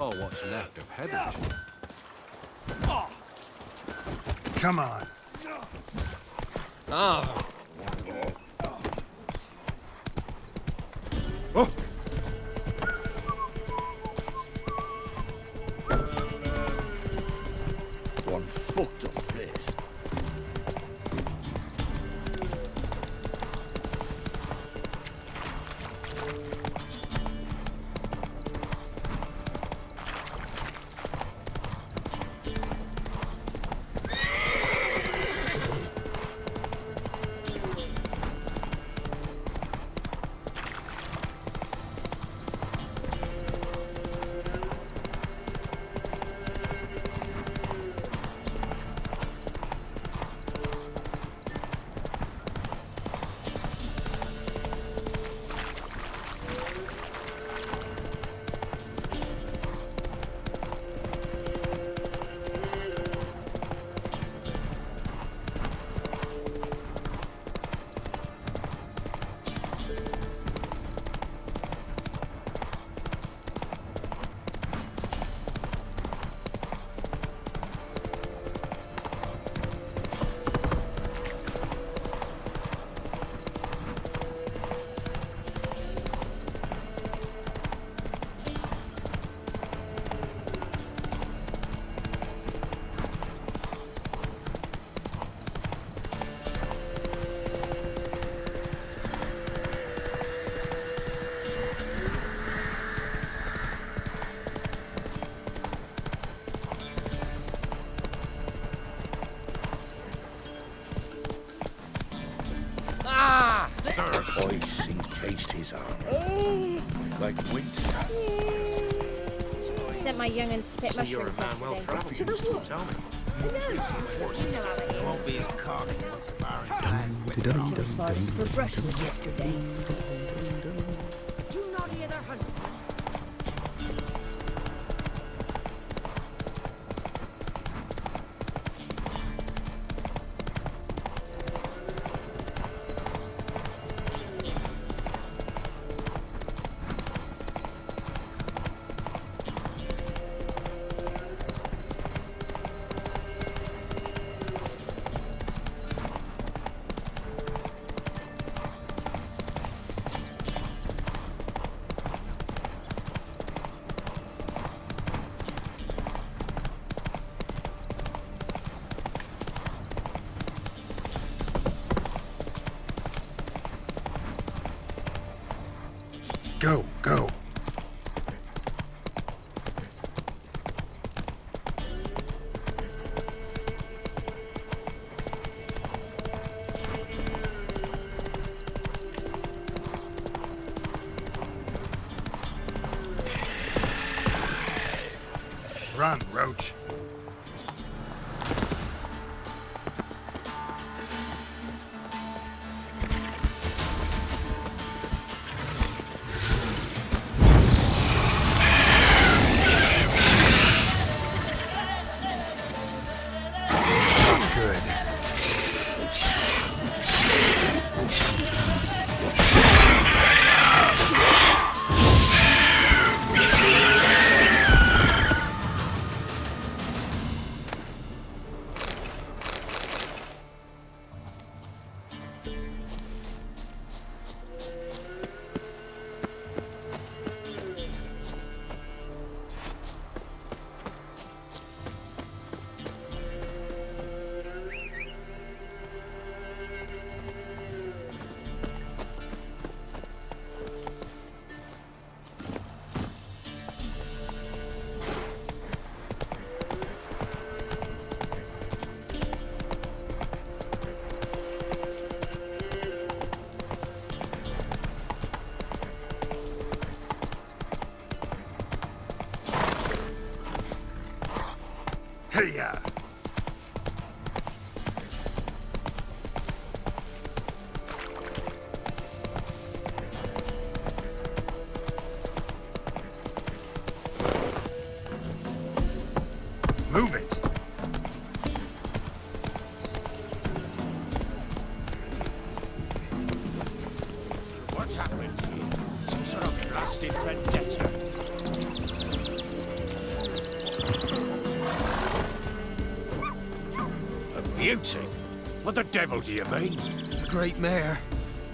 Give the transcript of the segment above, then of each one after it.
All what's left of Heatherton. Come on. Ah. Oh. One fucked up place. Ice encased his armor. Like winter. Sent my young'uns to pick mushrooms yesterday. To the woods. Who knows? You know how it is. Won't be as cocky once the bar To the forest for brushwood yesterday. Do not hear their huntsman. Go, go. Run, Roach. Good. Hey-ya! Move it! What's happened to you? Some sort of blasted vendetta? Beauty? What the devil do you mean? A great mare.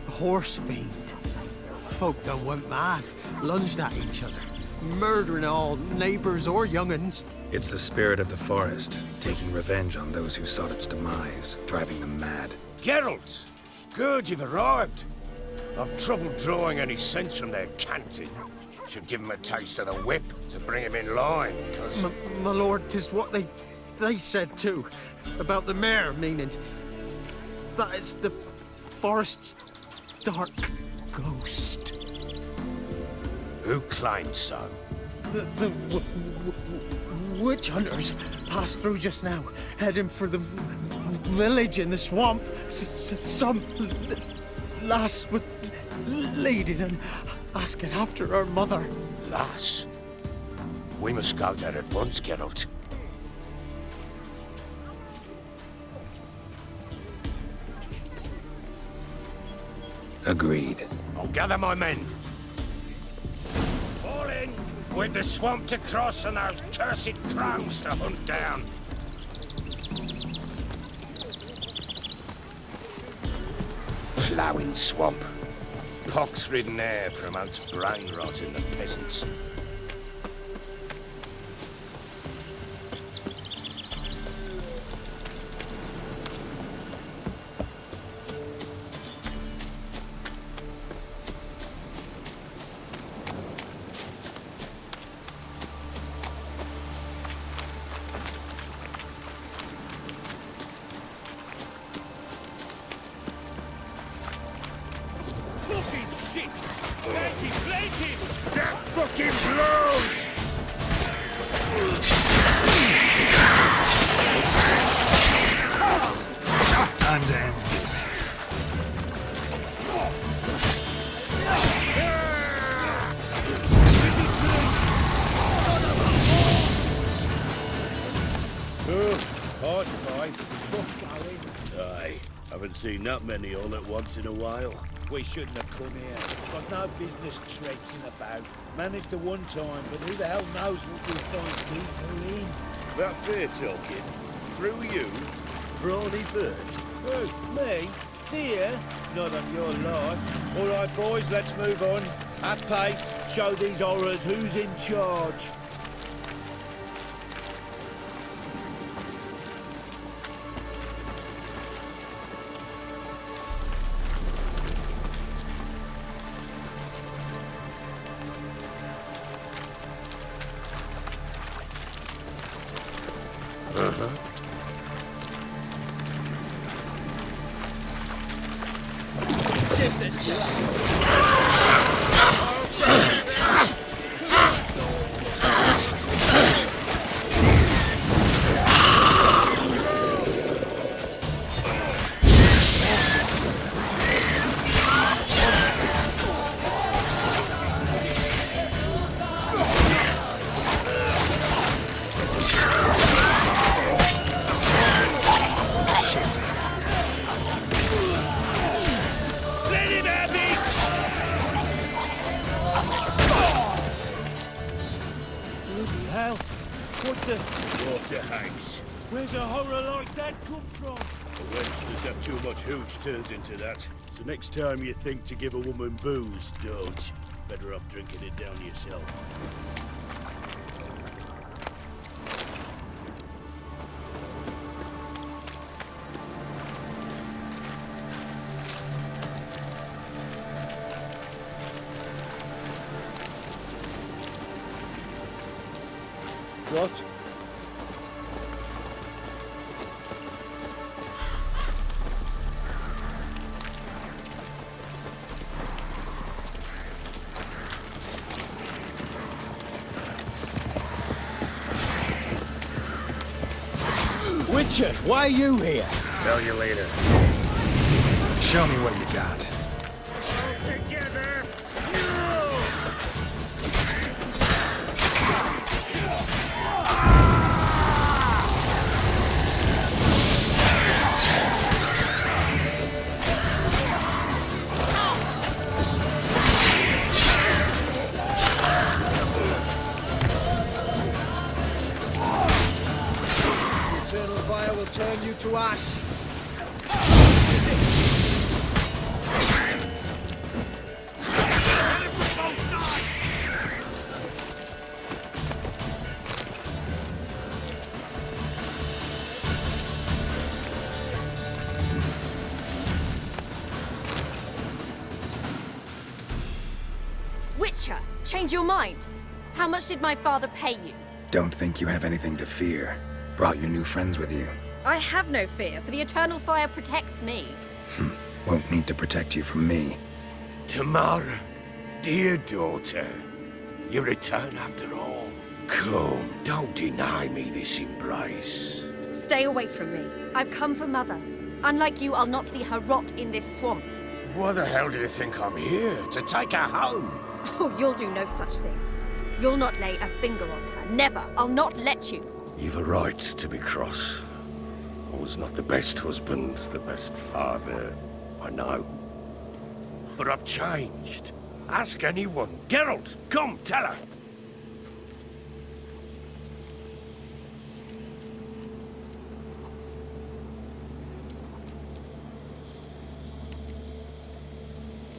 A horse fiend. Folk done went mad, lunged at each other, murdering all neighbours or young'uns. It's the spirit of the forest, taking revenge on those who sought its demise, driving them mad. Geralt! Good, you've arrived. I've trouble drawing any sense from their canting. Should give 'em a taste of the whip to bring 'em in line, because... My lord, 'tis what they said too, about the mare, meaning that is the forest's dark ghost. Who claimed so? The witch hunters passed through just now, heading for the village in the swamp. Some lass was leading and asking after her mother. Lass? We must go there at once, Geralt. Agreed. I'll gather my men. Fall in, with the swamp to cross and those cursed crows to hunt down. Ploughing swamp. Pox-ridden air promotes brain rot in the peasants. Fucking shit! Flanking! That fucking blows! Time to end this. Hot guys, tough going. Aye, haven't seen that many all at once in a while. We shouldn't have come here. Got no business traipsing about. Managed the one time, but who the hell knows what we'll find deeper in? That fair talking. Through you, Brawley Bird. Who? Me? Dear? Not on your life. All right, boys, let's move on. At pace, show these horrors who's in charge. Bloody hell. What the... Waterhouse. Where's a horror like that come from? The wench have too much hooch turns into that. So next time you think to give a woman booze, don't. Better off drinking it down yourself. What? Witcher, why are you here? Tell you later. Show me what you got. Eternal fire will turn you to ash. Witcher, change your mind. How much did my father pay you? Don't think you have anything to fear. Brought your new friends with you. I have no fear, for the eternal fire protects me. Won't need to protect you from me. Tamara, dear daughter, you return after all. Come, don't deny me this embrace. Stay away from me. I've come for Mother. Unlike you, I'll not see her rot in this swamp. Why the hell do you think I'm here? To take her home? Oh, you'll do no such thing. You'll not lay a finger on her. Never. I'll not let you. You've a right to be cross. I was not the best husband, the best father, I know. But I've changed. Ask anyone. Geralt, come, tell her.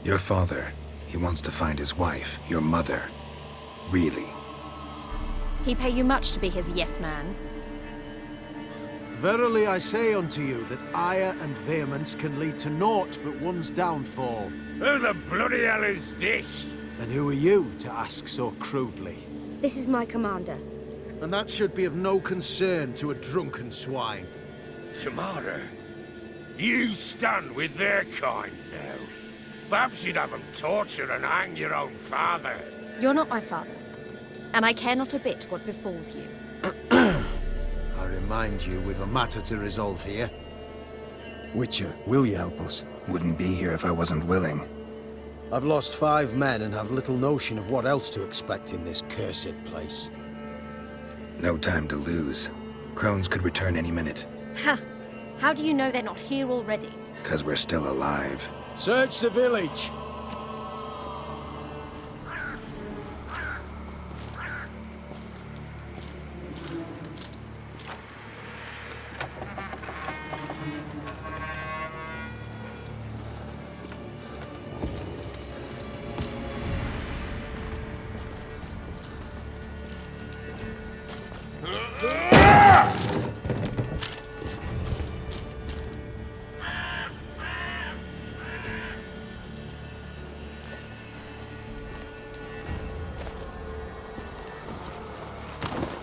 Your father, he wants to find his wife, your mother. Really? He pay you much to be his yes man. Verily I say unto you that ire and vehemence can lead to naught but one's downfall. Who the bloody hell is this? And who are you to ask so crudely? This is my commander. And that should be of no concern to a drunken swine. Tamara, you stand with their kind now. Perhaps you'd have them torture and hang your own father. You're not my father. And I care not a bit what befalls you. I remind you, we've a matter to resolve here. Witcher, will you help us? Wouldn't be here if I wasn't willing. I've lost 5 men and have little notion of what else to expect in this cursed place. No time to lose. Crones could return any minute. Ha! How do you know they're not here already? 'Cause we're still alive. Search the village!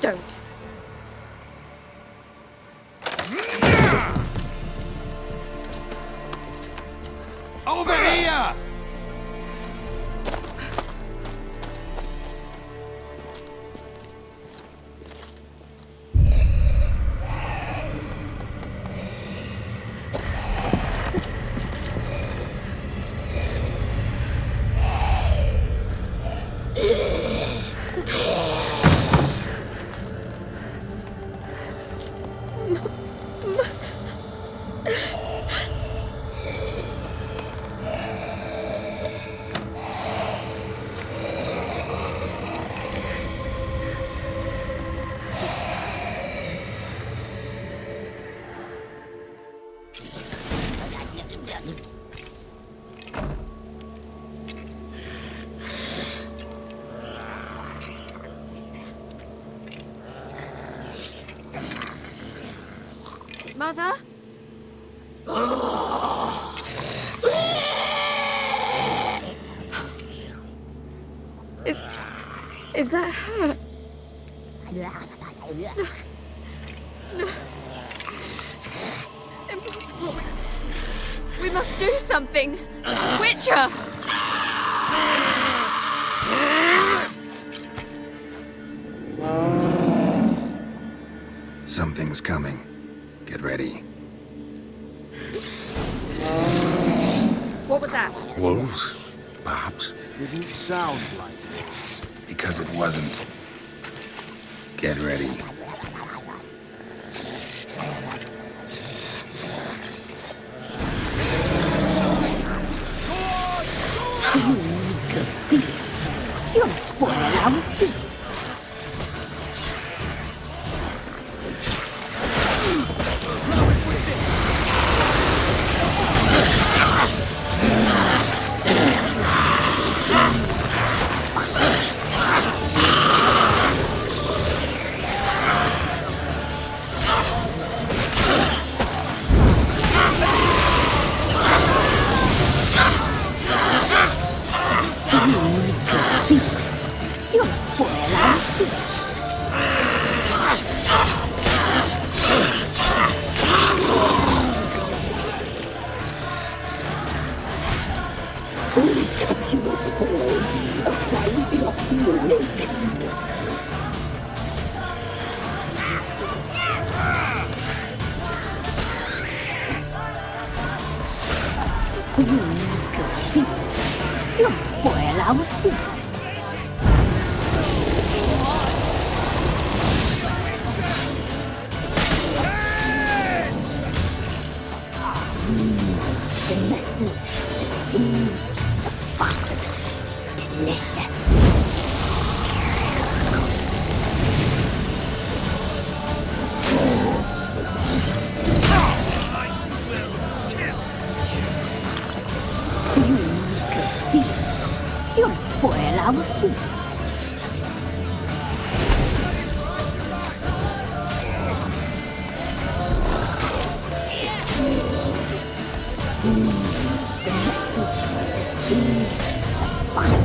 Don't. Over here! Mother? Is that her? No. Impossible. We must do something. Witcher! Something's coming. Get ready. What was that? Wolves, perhaps. Didn't sound like wolves. Because it wasn't. Get ready. You weak thief! You'll spoil our feast! You can feel. You'll spoil our feast. The message, the seams, the fat. Delicious. You can feel. You'll spoil our feast. The message, the seams, the fat.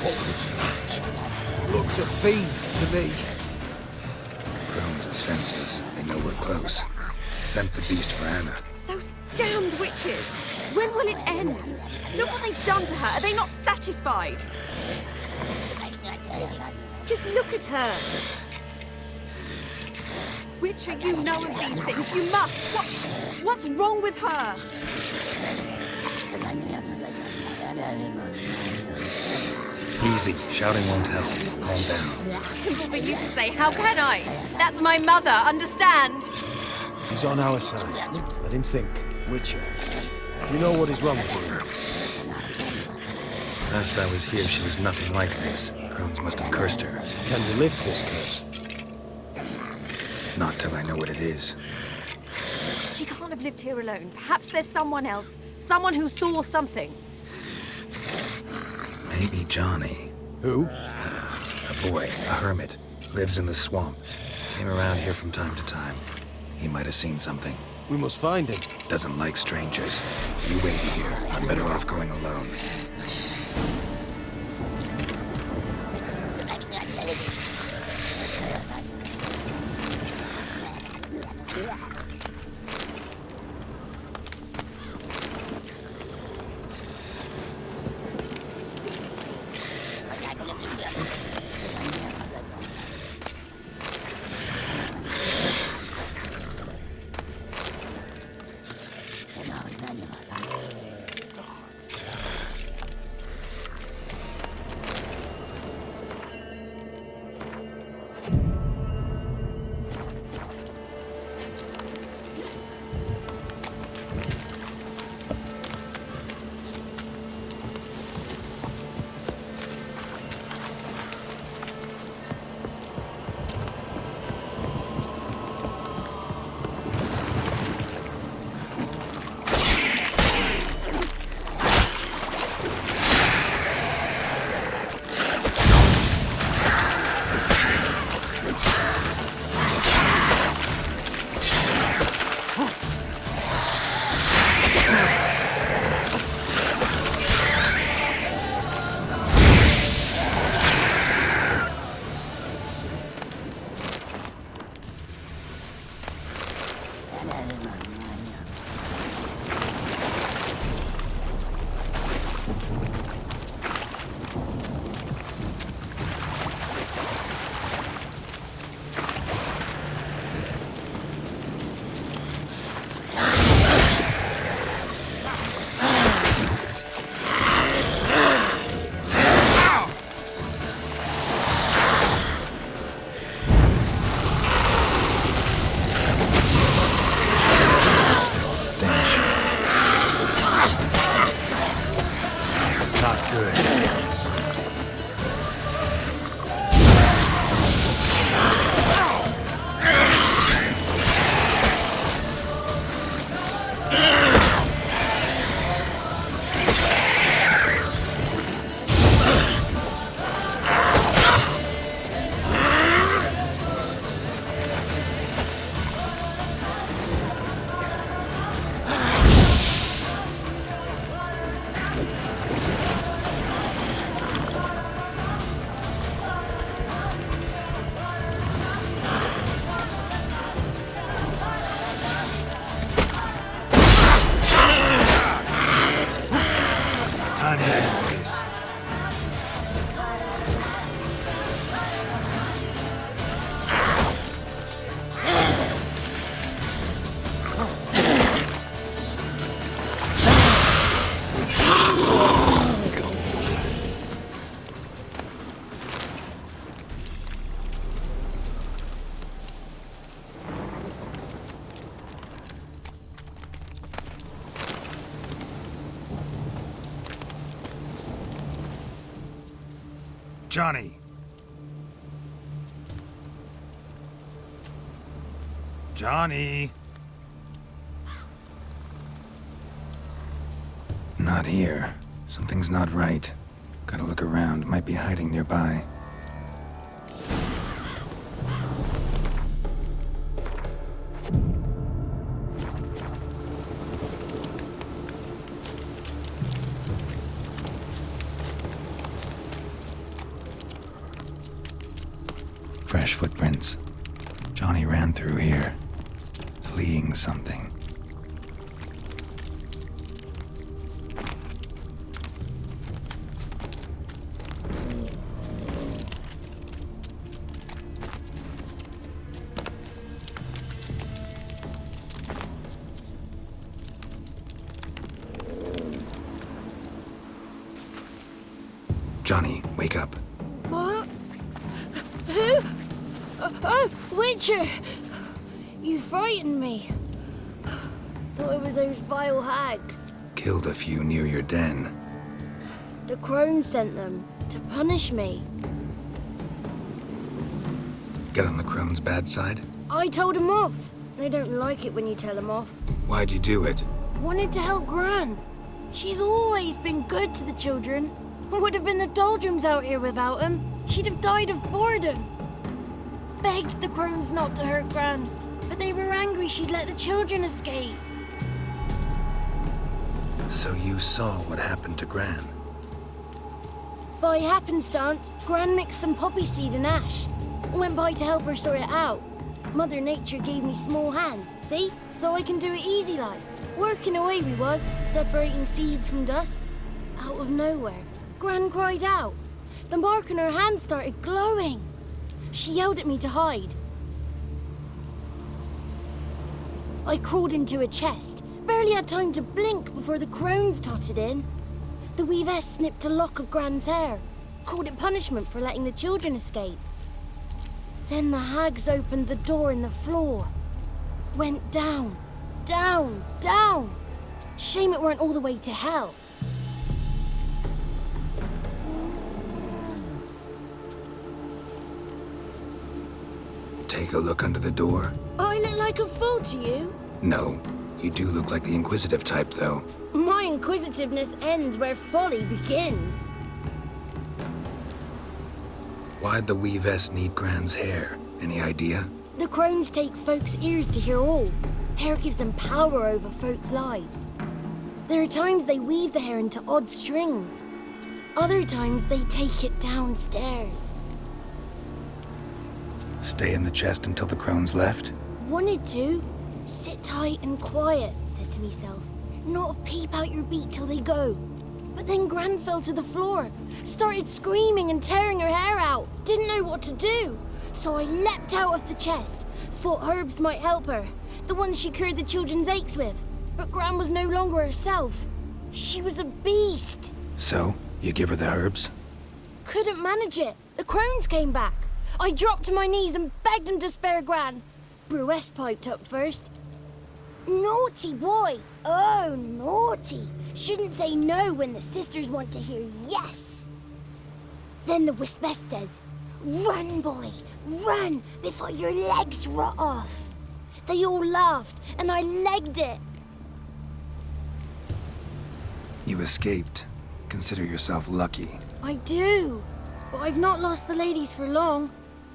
What was that? Looked a fiend to me. Crones have sensed us. They know we're close. Sent the beast for Anna. Those damned witches! When will it end? Look what they've done to her. Are they not satisfied? Just look at her. Witcher, you know of these things. You must. What's wrong with her? Easy. Shouting won't help. Calm down. Simple for you to say. How can I? That's my mother. Understand? He's on our side. Let him think. Witcher. Do you know what is wrong with him? Last I was here, she was nothing like this. Crones must have cursed her. Can you lift this curse? Not till I know what it is. She can't have lived here alone. Perhaps there's someone else. Someone who saw something. Maybe Johnny. Who? A boy, a hermit. Lives in the swamp. Came around here from time to time. He might have seen something. We must find him. Doesn't like strangers. You wait here. I'm better off going alone. Johnny! Johnny! Not here. Something's not right. Gotta look around. Might be hiding nearby. Fresh footprints. Johnny ran through here, fleeing something. Johnny, wake up. What? Who? Oh, Witcher! You frightened me. Thought it were those vile hags. Killed a few near your den. The crone sent them to punish me. Get on the crone's bad side? I told them off. They don't like it when you tell them off. Why'd you do it? Wanted to help Gran. She's always been good to the children. Would have been the doldrums out here without him. She'd have died of boredom. Begged the crones not to hurt Gran, but they were angry she'd let the children escape. So you saw what happened to Gran? By happenstance, Gran mixed some poppy seed and ash. Went by to help her sort it out. Mother Nature gave me small hands, see? So I can do it easy like. Working away we was, separating seeds from dust. Out of nowhere, Gran cried out. The mark on her hand started glowing. She yelled at me to hide. I crawled into a chest. Barely had time to blink before the crones totted in. The weavess snipped a lock of Gran's hair. Called it punishment for letting the children escape. Then the hags opened the door in the floor. Went down, down, down. Shame it weren't all the way to hell. Take a look under the door. I look like a fool to you? No, you do look like the inquisitive type, though. My inquisitiveness ends where folly begins. Why'd the weavess need Gran's hair? Any idea? The crones take folks' ears to hear all. Hair gives them power over folks' lives. There are times they weave the hair into odd strings. Other times they take it downstairs. Stay in the chest until the crones left? Wanted to. Sit tight and quiet, said to myself. Not a peep out your beat till they go. But then Gran fell to the floor, started screaming and tearing her hair out. Didn't know what to do. So I leapt out of the chest. Thought herbs might help her. The ones she cured the children's aches with. But Gran was no longer herself. She was a beast. So, you give her the herbs? Couldn't manage it. The crones came back. I dropped to my knees and begged him to spare Gran. Bruess piped up first. Naughty boy! Oh, naughty! Shouldn't say no when the sisters want to hear yes. Then the Wispess says, "Run, boy, run before your legs rot off." They all laughed and I legged it. You escaped. Consider yourself lucky. I do, but I've not lost the ladies for long.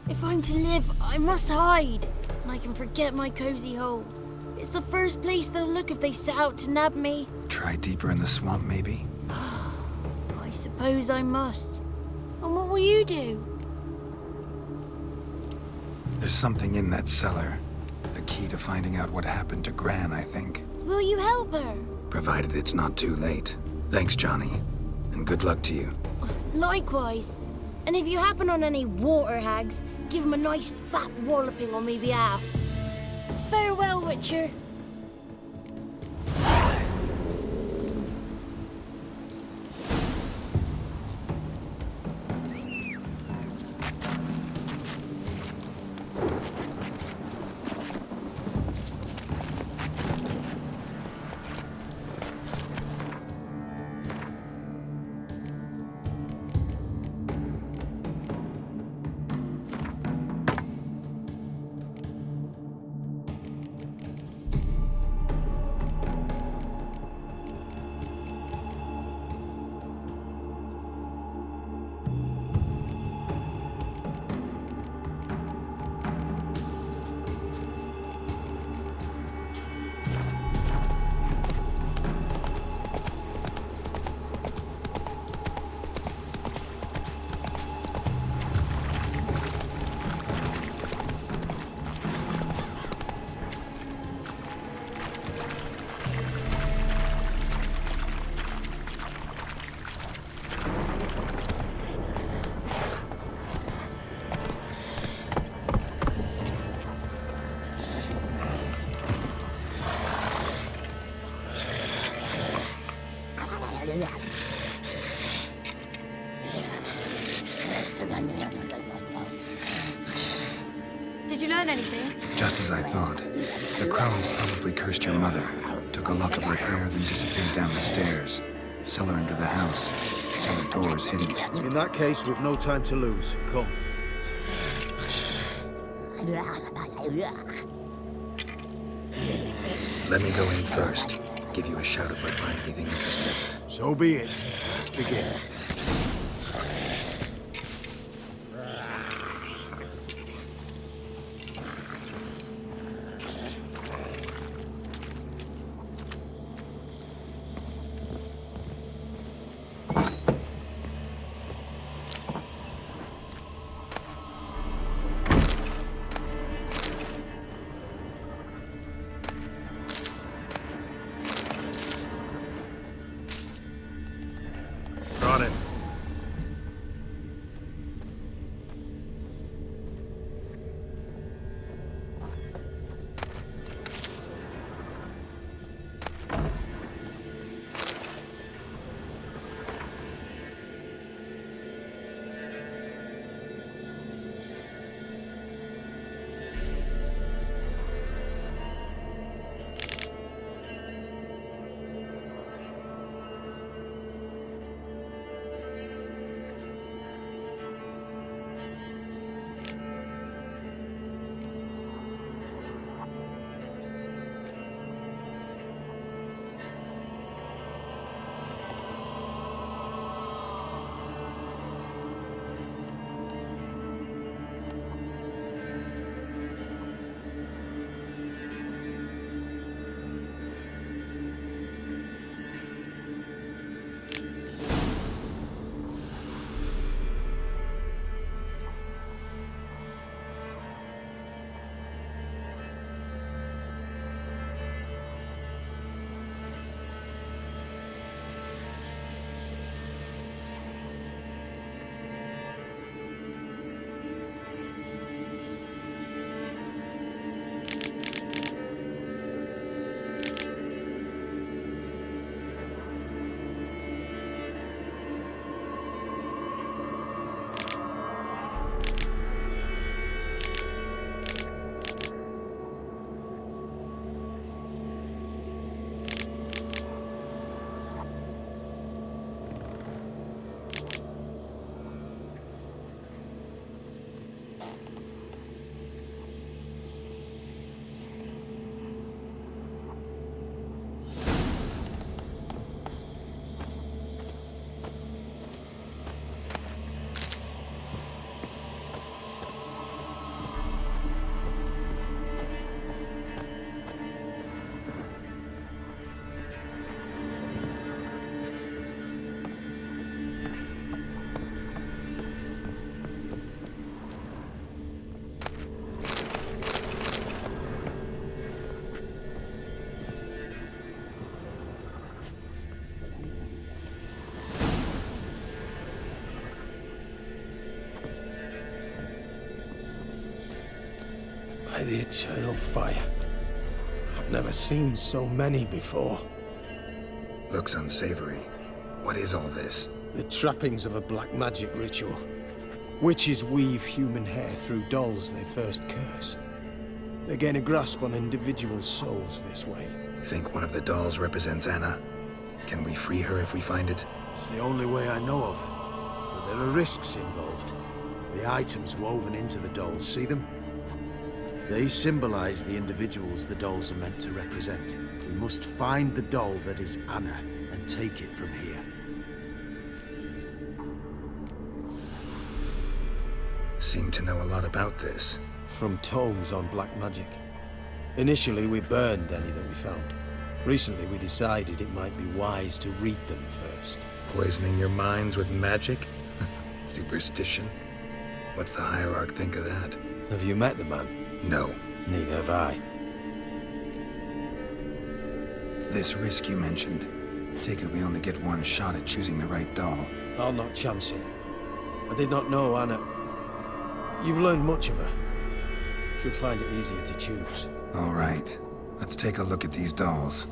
If I'm to live, I must hide, and I can forget my cozy hole. It's the first place they'll look if they set out to nab me. Try deeper in the swamp, maybe? I suppose I must. And what will you do? There's something in that cellar. The key to finding out what happened to Gran, I think. Will you help her? Provided it's not too late. Thanks, Johnny. And good luck to you. Likewise. And if you happen on any water hags, give them a nice fat walloping on me behalf. Farewell, Witcher. as I thought. The crones probably cursed your mother, took a lock of her hair, then disappeared down the stairs. Cellar under the house. Cellar doors hidden. In that case, we've no time to lose. Come. Let me go in first. Give you a shout if I find anything interesting. So be it. Let's begin. Brought it. By the eternal fire. I've never seen so many before. Looks unsavory. What is all this? The trappings of a black magic ritual. Witches weave human hair through dolls they first curse. They gain a grasp on individual souls this way. Think one of the dolls represents Anna? Can we free her if we find it? It's the only way I know of. But there are risks involved. The items woven into the dolls, see them? They symbolize the individuals the dolls are meant to represent. We must find the doll that is Anna and take it from here. Seem to know a lot about this. From tomes on black magic. Initially, we burned any that we found. Recently, we decided it might be wise to read them first. Poisoning your minds with magic? Superstition? What's the hierarch think of that? Have you met the man? No. Neither have I. This risk you mentioned. Take it we only get one shot at choosing the right doll. I'll not chance it. I did not know Anna. You've learned much of her. Should find it easier to choose. All right. Let's take a look at these dolls.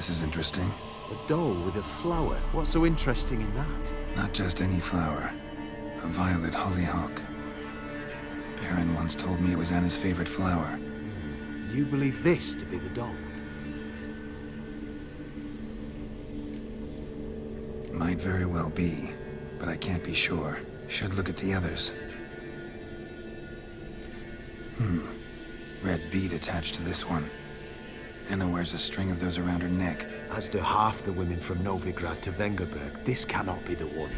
This is interesting. A doll with a flower. What's so interesting in that? Not just any flower. A violet hollyhock. Baron once told me it was Anna's favorite flower. You believe this to be the doll? Might very well be, but I can't be sure. Should look at the others. Red bead attached to this one. Anna wears a string of those around her neck. As do half the women from Novigrad to Vengerberg. This cannot be the one.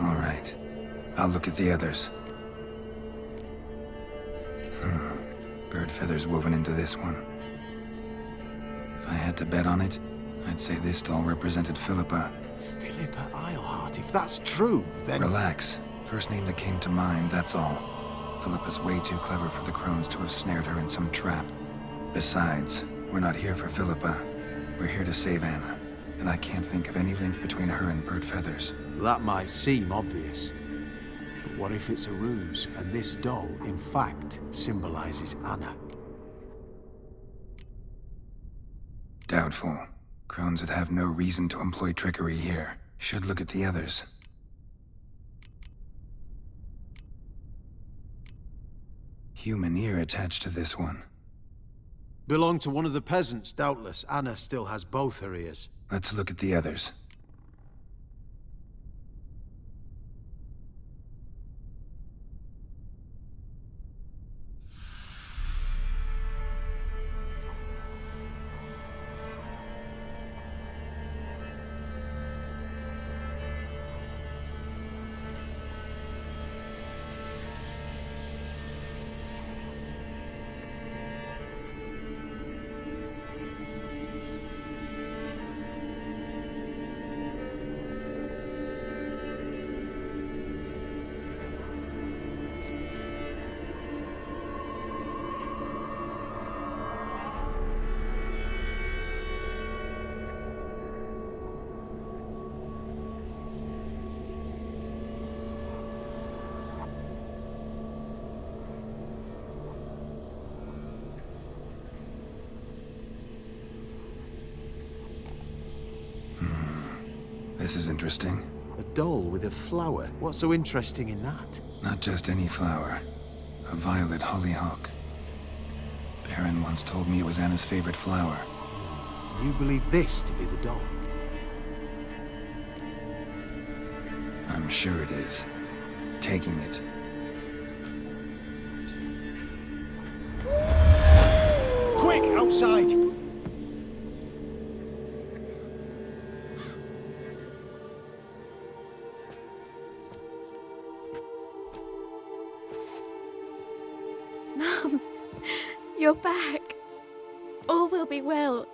All right. I'll look at the others. Bird feathers woven into this one. If I had to bet on it, I'd say this doll represented Philippa. Philippa Eilhart, if that's true, then... Relax. First name that came to mind, that's all. Philippa's way too clever for the crones to have snared her in some trap. Besides, we're not here for Philippa. We're here to save Anna. And I can't think of any link between her and bird feathers. That might seem obvious. But what if it's a ruse, and this doll, in fact, symbolizes Anna? Doubtful. Crones would have no reason to employ trickery here. Should look at the others. Human ear attached to this one. Belonged to one of the peasants, doubtless. Anna still has both her ears. Let's look at the others. This is interesting. A doll with a flower. What's so interesting in that? Not just any flower. A violet hollyhock. Baron once told me it was Anna's favorite flower. You believe this to be the doll? I'm sure it is. Taking it. Quick, outside! You're back. All will be well.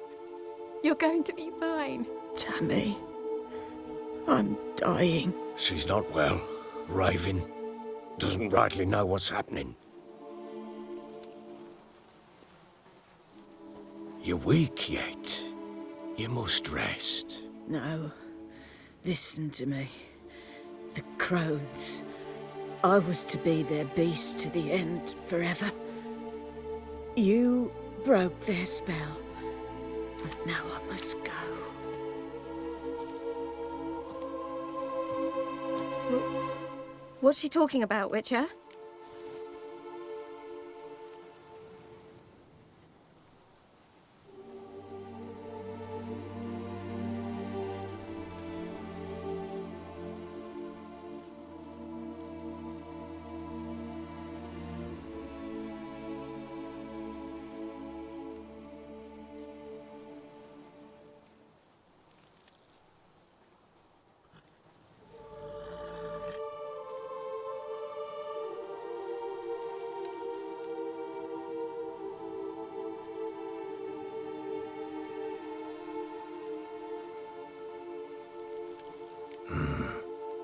You're going to be fine. Tammy, I'm dying. She's not well. Raving. Doesn't rightly know what's happening. You're weak yet. You must rest. No, listen to me. The crones. I was to be their beast to the end, forever. You broke their spell, but now I must go. What's she talking about, Witcher?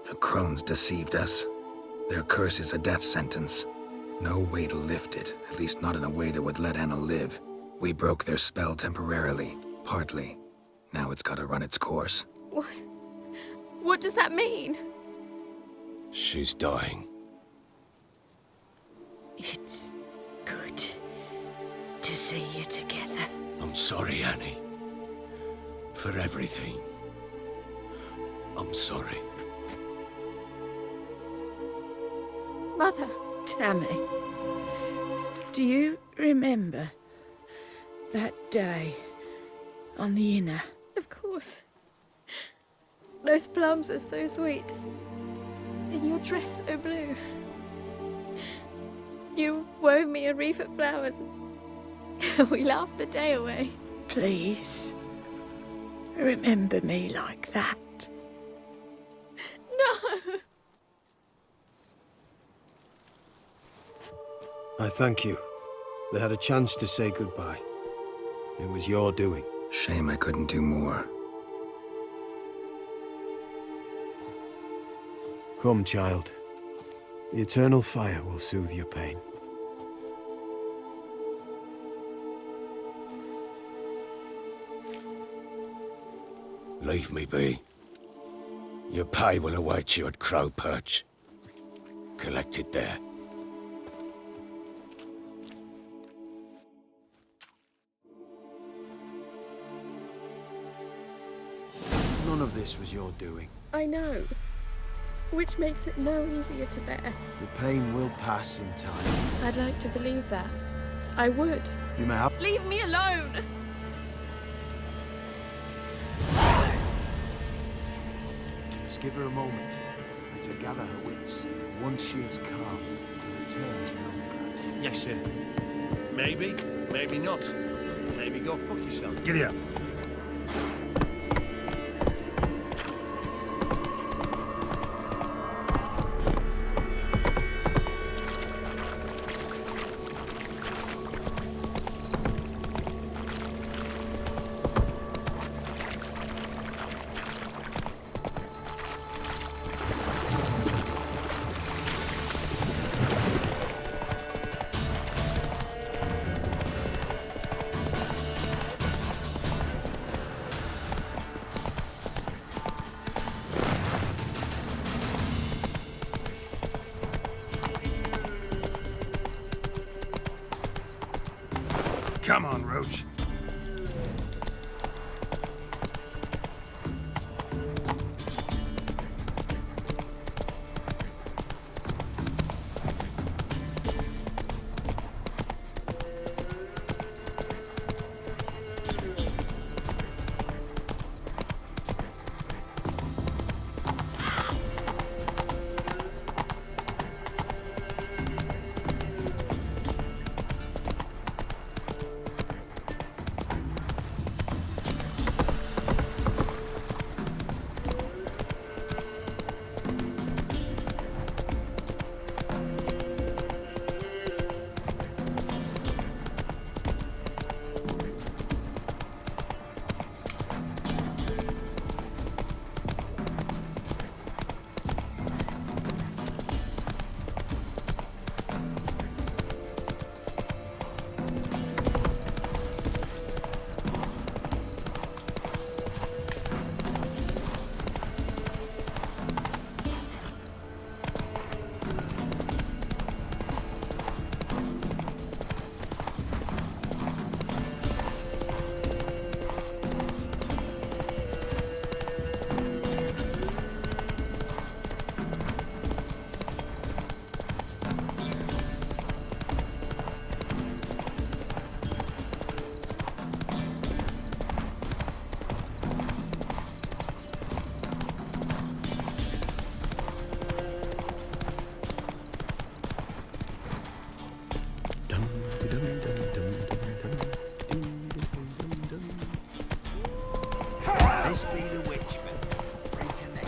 The crones deceived us. Their curse is a death sentence. No way to lift it, at least not in a way that would let Anna live. We broke their spell temporarily, partly. Now it's gotta run its course. What? What does that mean? She's dying. It's good to see you together. I'm sorry, Annie. For everything. I'm sorry. Mother. Tammy, do you remember that day on the Inner? Of course. Those plums are so sweet. And your dress so blue. You wove me a wreath of flowers. We laughed the day away. Please, remember me like that. No! I thank you. They had a chance to say goodbye. It was your doing. Shame I couldn't do more. Come, child. The eternal fire will soothe your pain. Leave me be. Your pay will await you at Crow Perch. Collect it there. None of this was your doing. I know. Which makes it no easier to bear. The pain will pass in time. I'd like to believe that. I would. You may have... Leave me alone! Just give her a moment. Let her gather her wits. Once she is calmed, we'll return to Novigrad. Yes, sir. Maybe, maybe not. Maybe go fuck yourself. Giddy up. Come on, Roach. This be the witchman. Break a neck.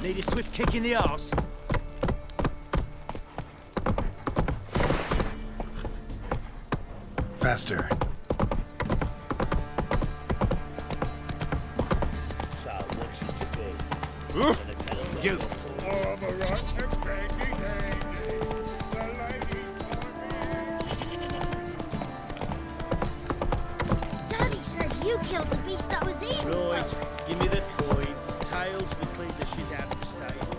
Need a swift kick in the arse? Faster. So, what's it to be? Gonna tell him You. Oh, I'm alright. Daddy says you killed the beast that was eating Right, folk. give me the coins. Tails, we clean the shit out of the stable.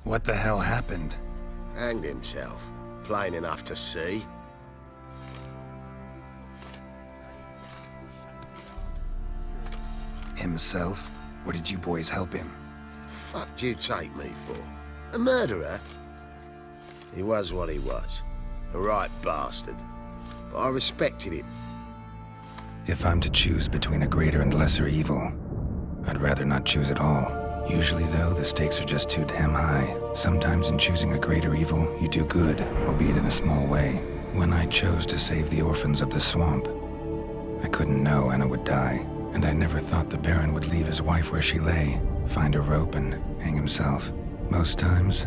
What the hell happened? Hanged himself. Plain enough to see. Himself? Or did you boys help him? Fuck'd you take me for? A murderer? He was what he was. A right bastard. But I respected him. If I'm to choose between a greater and lesser evil, I'd rather not choose at all. Usually, though, the stakes are just too damn high. Sometimes in choosing a greater evil, you do good, albeit in a small way. When I chose to save the orphans of the swamp, I couldn't know Anna would die, and I never thought the Baron would leave his wife where she lay, find a rope and hang himself. Most times,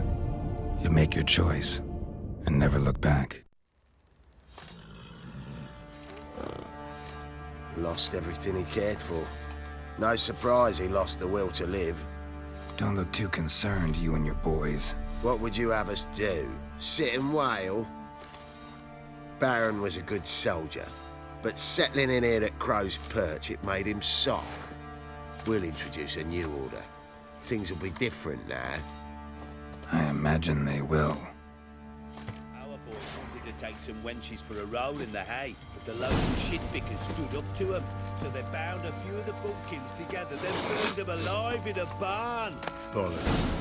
you make your choice and never look back. Lost everything he cared for. No surprise he lost the will to live. Don't look too concerned, you and your boys. What would you have us do? Sit and wail? Baron was a good soldier, but settling in here at Crow's Perch, it made him soft. We'll introduce a new order. Things will be different now. I imagine they will. Our boys wanted to take some wenches for a roll in the hay, but the local shitpickers stood up to them. So they bound a few of the bumpkins together, then burned them alive in a barn. Bollocks.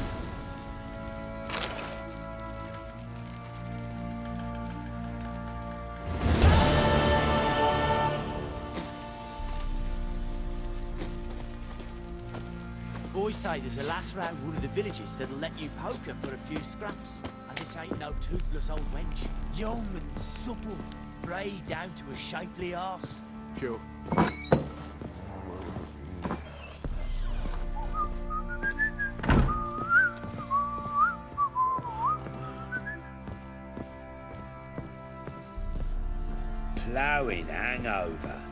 Boys say there's a lass round one of the villages that'll let you poker for a few scraps. And this ain't no toothless old wench. Young and supple, braid down to a shapely arse. Sure. Ploughing hangover.